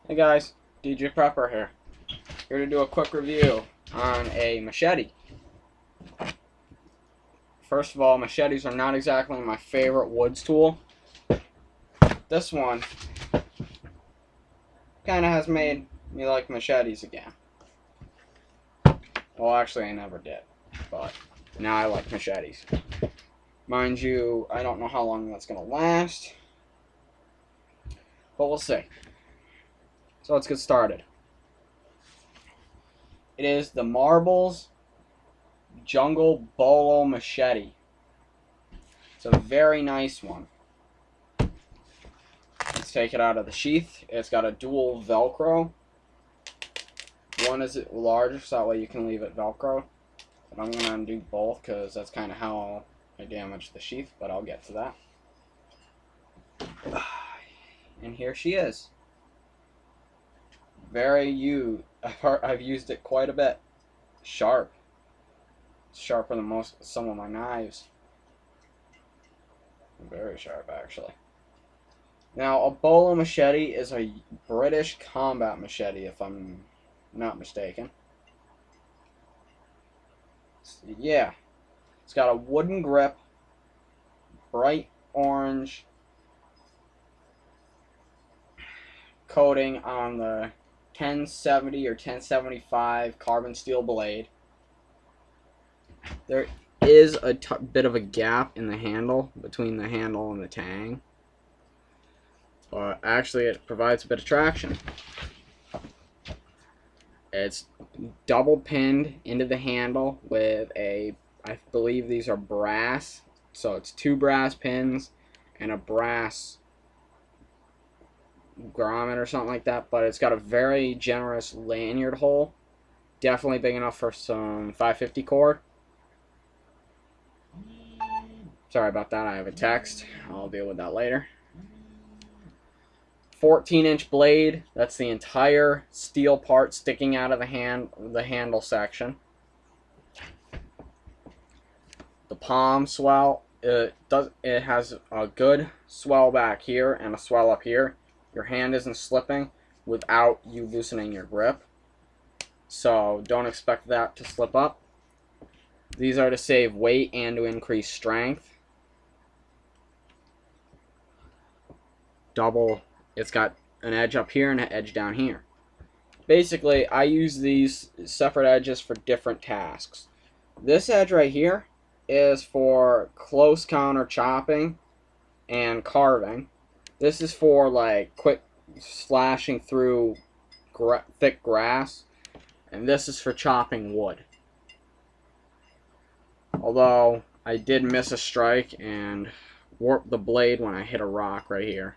Hey guys, DJ Prepper here. Here to do a quick review on a machete. First of all, machetes are not exactly my favorite woods tool. This one kind of has made me like machetes again. Well, actually I never did, but now I like machetes. Mind you, I don't know how long that's going to last, but we'll see. So let's get started. It is the Marbles Jungle Bolo Machete. It's a very nice one. Let's take it out of the sheath. It's got a dual Velcro. One is larger, so that way you can leave it Velcro. But I'm going to undo both because that's kind of how I damaged the sheath, but I'll get to that. And here she is. I've used it quite a bit. Sharp. It's sharper than some of my knives. Very sharp, actually. Now, a Bolo machete is a British combat machete, if I'm not mistaken. Yeah. It's got a wooden grip, bright orange coating on the 1070 or 1075 carbon steel blade. There is a bit of a gap in the handle, between the handle and the tang. But actually it provides a bit of traction. It's double pinned into the handle with I believe these are brass. So it's 2 brass pins and a brass grommet or something like that. But it's got a very generous lanyard hole. Definitely big enough for some 550 cord. Sorry about that, I have a text. I'll deal with that later. 14-inch blade. That's the entire steel part sticking out of the handle section. The palm swell. It has a good swell back here and a swell up here. Your hand isn't slipping without you loosening your grip. So don't expect that to slip up. These are to save weight and to increase strength. It's got an edge up here and an edge down here. Basically, I use these separate edges for different tasks. This edge right here is for close counter chopping and carving. This is for like quick slashing through thick grass, and this is for chopping wood. Although I did miss a strike and warped the blade when I hit a rock right here.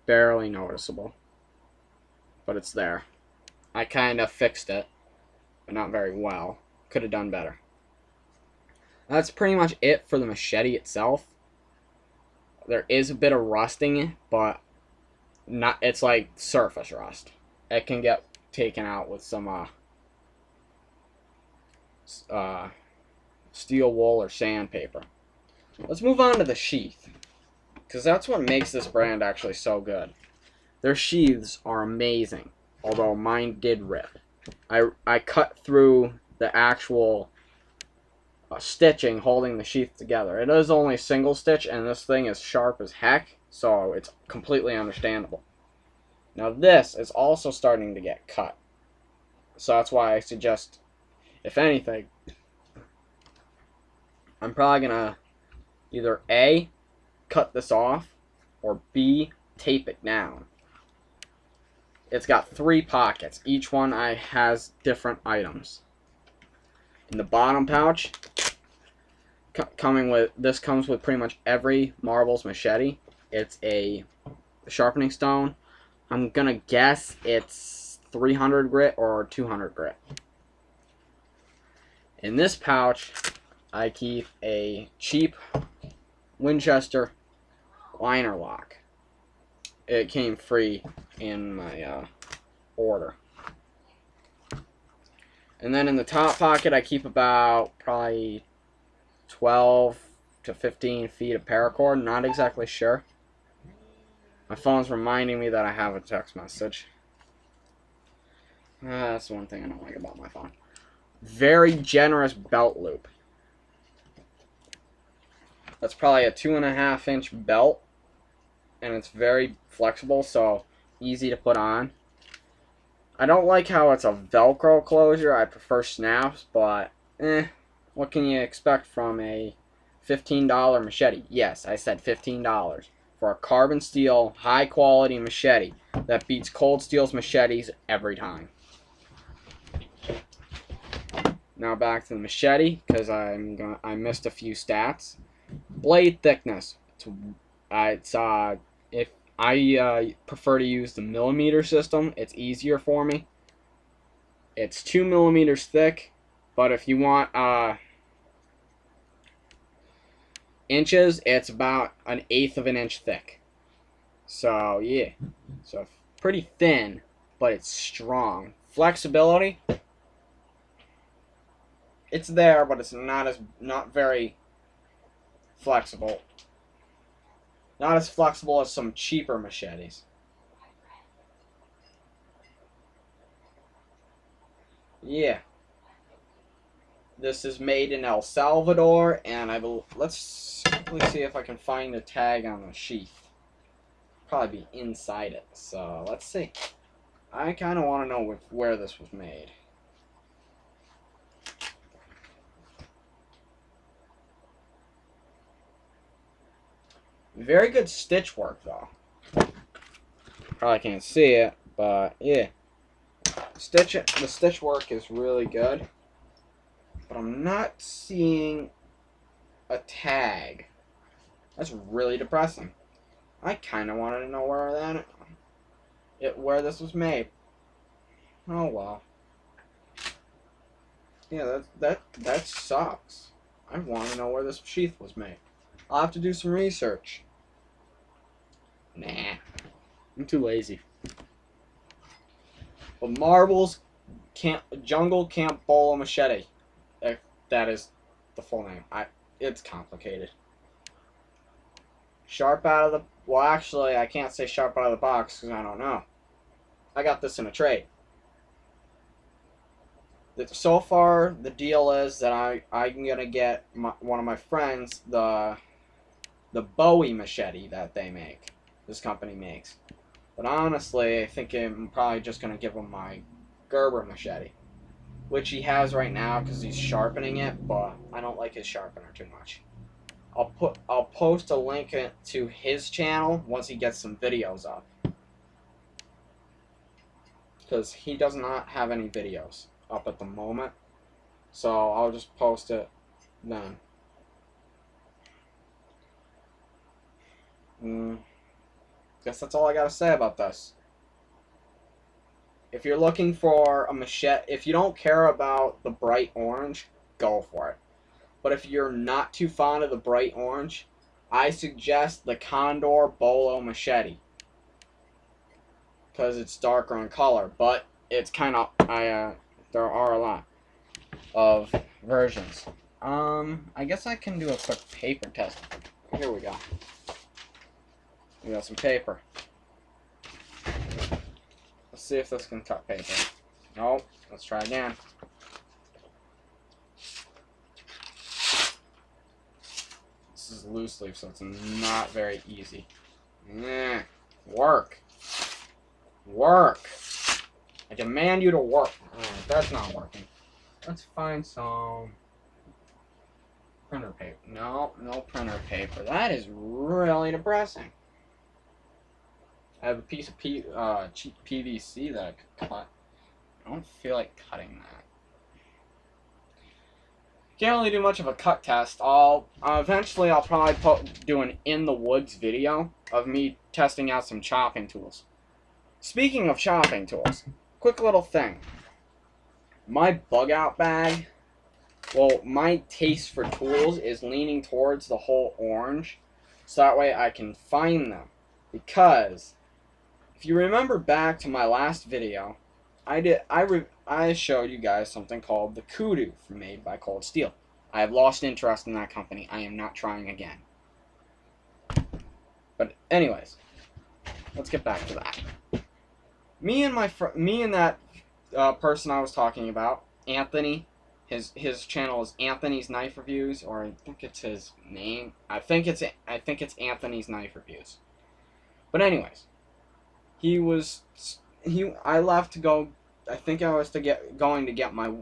Barely noticeable, but it's there. I kind of fixed it, but not very well. Could have done better. That's pretty much it for the machete itself. There is a bit of rusting, but not. It's like surface rust. It can get taken out with some steel wool or sandpaper. Let's move on to the sheath, because that's what makes this brand actually so good. Their sheaths are amazing, although mine did rip. I cut through the actual stitching holding the sheath together. It is only single stitch, and this thing is sharp as heck, so it's completely understandable. Now this is also starting to get cut, so that's why I suggest, if anything, I'm probably gonna either A, cut this off, or B, tape it down. It's got 3 pockets. Each one has different items. In the bottom pouch, this comes with pretty much every Marbles machete. It's a sharpening stone. I'm gonna guess it's 300 grit or 200 grit. In this pouch, I keep a cheap Winchester liner lock. It came free in my order. And then in the top pocket, I keep about probably 12 to 15 feet of paracord. Not exactly sure. My phone's reminding me that I have a text message. That's one thing I don't like about my phone. Very generous belt loop. That's probably a 2.5-inch belt, and it's very flexible, so easy to put on. I don't like how it's a Velcro closure. I prefer snaps, but what can you expect from a $15 machete? Yes, I said $15 for a carbon steel, high quality machete that beats Cold Steel's machetes every time. Now back to the machete, because I missed a few stats. Blade thickness. If I prefer to use the millimeter system, it's easier for me. It's 2 millimeters thick, but if you want inches, it's about 1/8 of an inch thick. So yeah, so pretty thin, but it's strong. Flexibility, it's there, but it's not very flexible. Not as flexible as some cheaper machetes. Yeah. This is made in El Salvador, and let's see if I can find the tag on the sheath. Probably be inside it, so let's see. I kind of want to know where this was made. Very good stitch work, though. Probably can't see it, but yeah. The stitch work is really good. But I'm not seeing a tag. That's really depressing. I kind of wanted to know where this was made. Oh well. Yeah, that sucks. I want to know where this sheath was made. I'll have to do some research. Nah, I'm too lazy. But Jungle Camp Bolo Machete. That is the full name. It's complicated. Sharp out of the... Well, actually, I can't say sharp out of the box because I don't know. I got this in a trade. So far, the deal is that I'm going to get one of my friends the Bowie machete that they make. This company makes. But honestly, I think I'm probably just going to give him my Gerber machete. Which he has right now because he's sharpening it, but I don't like his sharpener too much. I'll post a link to his channel once he gets some videos up. Because he does not have any videos up at the moment. So I'll just post it then. Guess that's all I gotta say about this. If you're looking for a machete, if you don't care about the bright orange, go for it. But if you're not too fond of the bright orange, I suggest the Condor Bolo machete. Because it's darker in color, but it's kind of, there are a lot of versions. I guess I can do a quick paper test. Here we go. We got some paper. Let's see if this can cut paper. Nope. Let's try again. This is loose leaf, so it's not very easy. Work. Work. I demand you to work. That's not working. Let's find some printer paper. No printer paper. That is really depressing. I have a piece of cheap PVC that I could cut. I don't feel like cutting that. Can't really do much of a cut test. Eventually I'll probably do an in the woods video of me testing out some chopping tools. Speaking of chopping tools, quick little thing. My bug out bag, well, my taste for tools is leaning towards the whole orange, so that way I can find them. Because if you remember back to my last video, I showed you guys something called the Kudu made by Cold Steel. I have lost interest in that company. I am not trying again. But anyways, let's get back to that. Me and that person I was talking about, Anthony. His channel is Anthony's Knife Reviews, or I think it's his name. I think it's Anthony's Knife Reviews. But anyways, I left to go. I think I was going to get my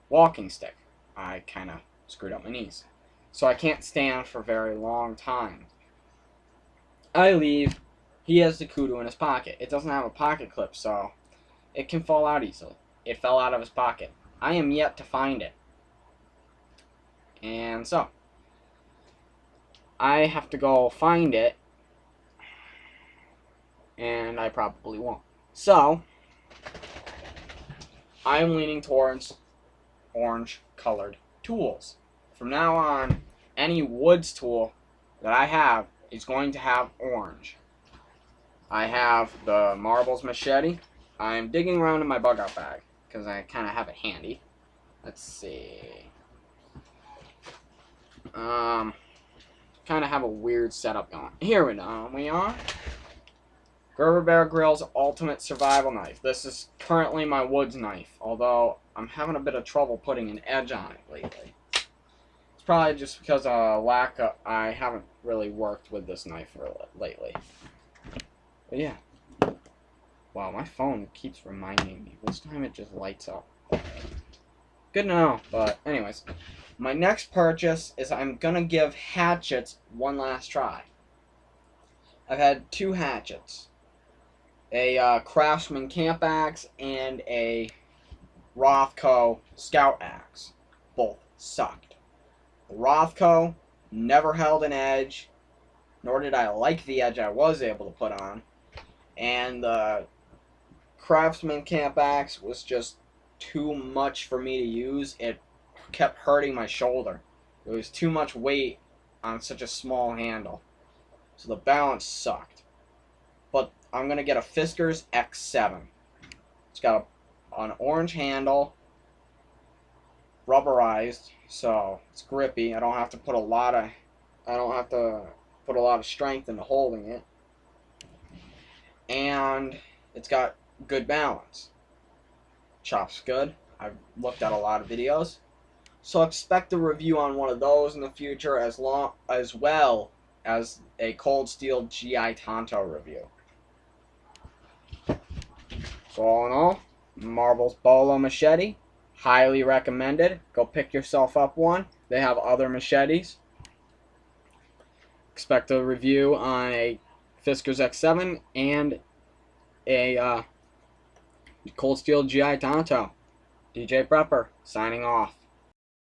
walking stick. I kind of screwed up my knees, so I can't stand for a very long time. I leave. He has the kudu in his pocket. It doesn't have a pocket clip, so it can fall out easily. It fell out of his pocket. I am yet to find it. And so, I have to go find it, and I probably won't. So, I'm leaning towards orange-colored tools. From now on, any woods tool that I have is going to have orange. I have the marbles machete. I'm digging around in my bug out bag because I kind of have it handy. Let's see. Kind of have a weird setup going. Here we are. Gerber Bear Grill's Ultimate Survival Knife. This is currently my woods knife, although I'm having a bit of trouble putting an edge on it lately. It's probably just because I haven't really worked with this knife lately. But yeah. Wow, my phone keeps reminding me. This time it just lights up. Good to know. But anyways, my next purchase is I'm gonna give hatchets one last try. I've had 2 hatchets. A Craftsman camp axe and a Rothko scout axe. Both sucked. The Rothko never held an edge, nor did I like the edge I was able to put on. And the Craftsman camp axe was just too much for me to use. It kept hurting my shoulder. It was too much weight on such a small handle. So the balance sucked. But I'm going to get a Fiskars X7. It's got an orange handle, rubberized, so it's grippy. I don't have to put a lot of strength into holding it. And it's got good balance. Chops good. I've looked at a lot of videos. So expect a review on one of those in the future, as well as a Cold Steel GI Tonto review. So all in all, Marvel's Bolo machete, highly recommended. Go pick yourself up one. They have other machetes. Expect a review on a Fiskars X7 and a Cold Steel GI Tonto. DJ Prepper, signing off.